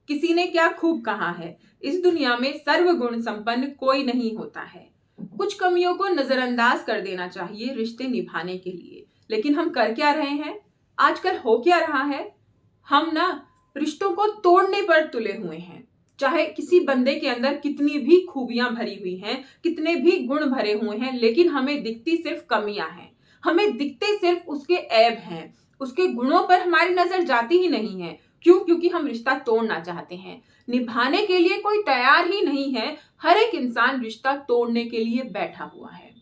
किसी ने क्या खूब कहा है, इस दुनिया में सर्वगुण संपन्न कोई नहीं होता है। कुछ कमियों को नजरअंदाज कर देना चाहिए रिश्ते निभाने के लिए, लेकिन हम कर क्या रहे हैं? आजकल हो क्या रहा है, हम ना रिश्तों को तोड़ने पर तुले हुए हैं। चाहे किसी बंदे के अंदर कितनी भी खूबियां भरी हुई हैं, कितने भी गुण भरे हुए हैं, लेकिन हमें दिखती सिर्फ कमियां हैं। हमें दिखते सिर्फ उसके ऐब हैं, उसके गुणों पर हमारी नजर जाती ही नहीं है। क्यों? क्योंकि हम रिश्ता तोड़ना चाहते हैं। निभाने के लिए कोई तैयार ही नहीं है। हर एक इंसान रिश्ता तोड़ने के लिए बैठा हुआ है।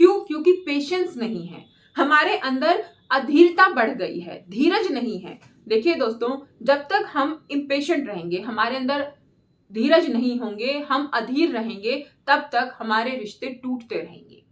क्यों? क्योंकि पेशेंस नहीं है हमारे अंदर, अधीरता बढ़ गई है, धीरज नहीं है। देखिए दोस्तों, जब तक हम इम्पेशेंट रहेंगे, हमारे अंदर धीरज नहीं होंगे, हम अधीर रहेंगे, तब तक हमारे रिश्ते टूटते रहेंगे।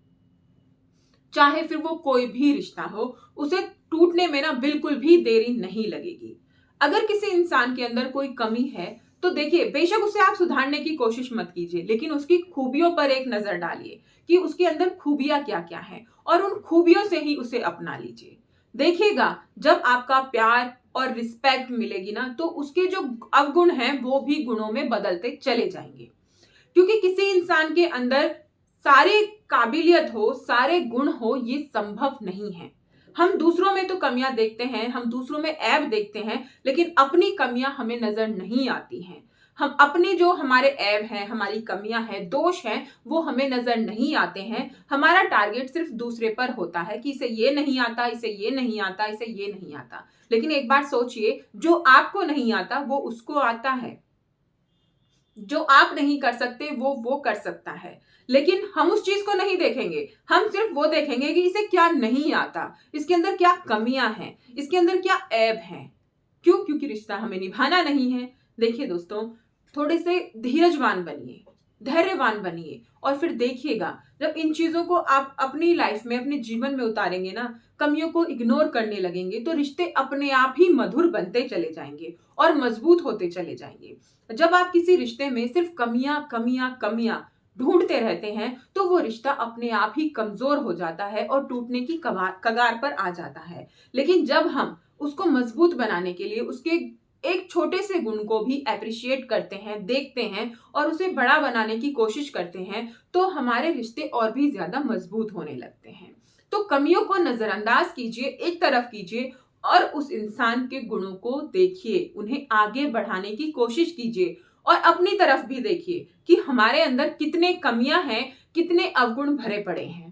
चाहे फिर वो कोई भी रिश्ता हो, उसे टूटने में ना बिल्कुल भी देरी नहीं लगेगी। अगर किसी इंसान के अंदर कोई कमी है तो देखिए, बेशक उसे आप सुधारने की कोशिश मत कीजिए, लेकिन उसकी खूबियों पर एक नजर डालिए कि उसके अंदर खूबियां क्या क्या हैं, और उन खूबियों से ही उसे अपना लीजिए। देखिएगा, जब आपका प्यार और रिस्पेक्ट मिलेगी ना, तो उसके जो अवगुण हैं वो भी गुणों में बदलते चले जाएंगे। क्योंकि किसी इंसान के अंदर सारे काबिलियत हो, सारे गुण हो, ये संभव नहीं है। हम दूसरों में तो कमियां देखते हैं, हम दूसरों में ऐब देखते हैं, लेकिन अपनी कमियां हमें नजर नहीं आती हैं। हम अपने जो हमारे ऐब हैं, हमारी कमियां हैं, दोष हैं, वो हमें नजर नहीं आते हैं। हमारा टारगेट सिर्फ दूसरे पर होता है कि इसे ये नहीं आता, इसे ये नहीं आता, इसे ये नहीं आता। लेकिन एक बार सोचिए, जो आपको नहीं आता वो उसको आता है। जो आप नहीं कर सकते वो कर सकता है। लेकिन हम उस चीज को नहीं देखेंगे, हम सिर्फ वो देखेंगे कि इसे क्या नहीं आता, इसके अंदर क्या कमियां हैं, इसके अंदर क्या ऐब हैं। क्यों? क्योंकि रिश्ता हमें निभाना नहीं है। देखिए दोस्तों, थोड़े से धीरजवान बनिए, धैर्यवान बनिए, और फिर देखिएगा, जब इन चीजों को आप अपनी लाइफ में, अपने जीवन में उतारेंगे ना, कमियों को इग्नोर करने लगेंगे, तो रिश्ते अपने आप ही मधुर बनते चले जाएंगे और मजबूत होते चले जाएंगे। जब आप किसी रिश्ते में सिर्फ कमियां कमियां कमियां ढूंढते रहते हैं, तो वो रिश्ता अपने आप ही कमजोर हो जाता है और टूटने की कगार पर आ जाता है। लेकिन जब हम उसको मजबूत बनाने के लिए उसके एक छोटे से गुण को भी अप्रिशिएट करते हैं, देखते हैं, और उसे बड़ा बनाने की कोशिश करते हैं, तो हमारे रिश्ते और भी ज्यादा मजबूत होने लगते हैं। तो कमियों को नजरअंदाज कीजिए, एक तरफ कीजिए, और उस इंसान के गुणों को देखिए, उन्हें आगे बढ़ाने की कोशिश कीजिए, और अपनी तरफ भी देखिए कि हमारे अंदर कितने कमियां हैं, कितने अवगुण भरे पड़े हैं।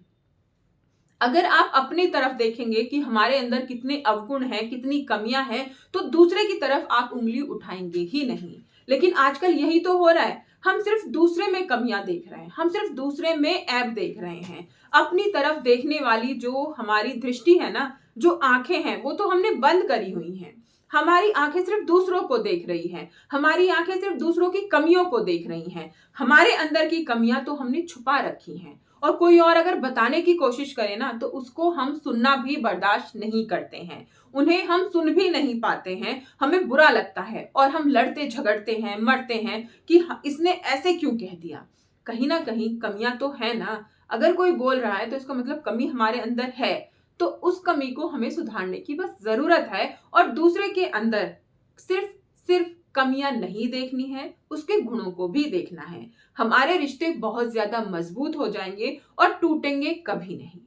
अगर आप अपनी तरफ देखेंगे कि हमारे अंदर कितने अवगुण हैं, कितनी कमियां हैं, तो दूसरे की तरफ आप उंगली उठाएंगे ही नहीं। लेकिन आजकल यही तो हो रहा है, हम सिर्फ दूसरे में कमियां देख रहे हैं, हम सिर्फ दूसरे में ऐब देख रहे हैं। अपनी तरफ देखने वाली जो हमारी दृष्टि है ना, जो आंखें हैं, वो तो हमने बंद करी हुई हैं। हमारी आंखें सिर्फ दूसरों को देख रही हैं, हमारी आंखें सिर्फ दूसरों की कमियों को देख रही हैं। हमारे अंदर की कमियां तो हमने छुपा रखी हैं, और कोई और अगर बताने की कोशिश करे ना, तो उसको हम सुनना भी बर्दाश्त नहीं करते हैं, उन्हें हम सुन भी नहीं पाते हैं। हमें बुरा लगता है और हम लड़ते झगड़ते हैं, मरते हैं कि इसने ऐसे क्यों कह दिया। कहीं ना कहीं कमियां तो है ना। अगर कोई बोल रहा है तो इसका मतलब कमी हमारे अंदर है, तो उस कमी को हमें सुधारने की बस जरूरत है। और दूसरे के अंदर सिर्फ सिर्फ कमियां नहीं देखनी है, उसके गुणों को भी देखना है। हमारे रिश्ते बहुत ज्यादा मजबूत हो जाएंगे और टूटेंगे कभी नहीं।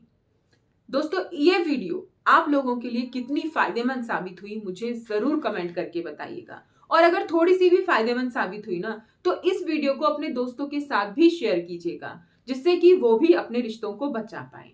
दोस्तों, ये वीडियो आप लोगों के लिए कितनी फायदेमंद साबित हुई, मुझे जरूर कमेंट करके बताइएगा। और अगर थोड़ी सी भी फायदेमंद साबित हुई ना, तो इस वीडियो को अपने दोस्तों के साथ भी शेयर कीजिएगा, जिससे कि वो भी अपने रिश्तों को बचा पाए।